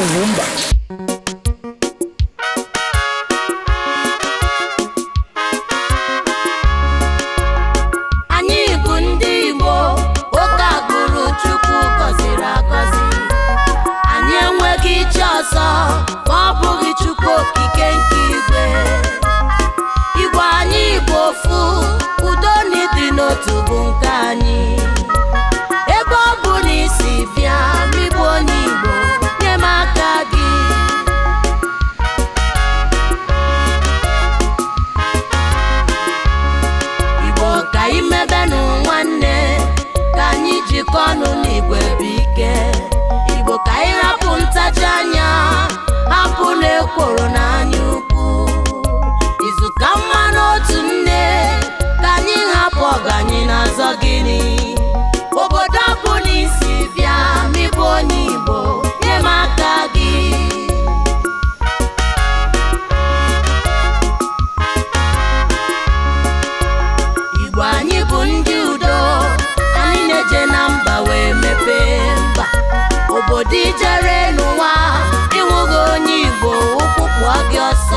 Ugwumba. Anyị bụ ndị Igbo, oke agbụrụ Chukwu gọziri agọzi. Anyị enweghị chi ọzọ ma ọ bụghị Chukwu okike nke igwe. Igbo anyị bụ ofu, udo na ịdị n'otu bụ nke anyị. Ebe ọ bụ na isi bịa, ịbụ onye Igbo, nye m aka gị. Igbo ka imebenụ nwanne, ka anyị jikọ ọnụ n'Igbo bụ ike. Igbo ka anyị hapụ ntachi anya, hapụ na ekworo na anya ukwu. Izu ka mma n'otu nne, ka anyị hapụ ọganyị n'azọ gịnị. Obodo ọ bụ na isi bịa, ịbụ onye Igbo, nye m aka gị. Igbo anyị bụ ndị udo, anyị na-eje na mba wee mepee mba. Obodo ijere n'ụwa, ịnwụghị onye Igbo, ụkwụ pụọ gị ọsọ.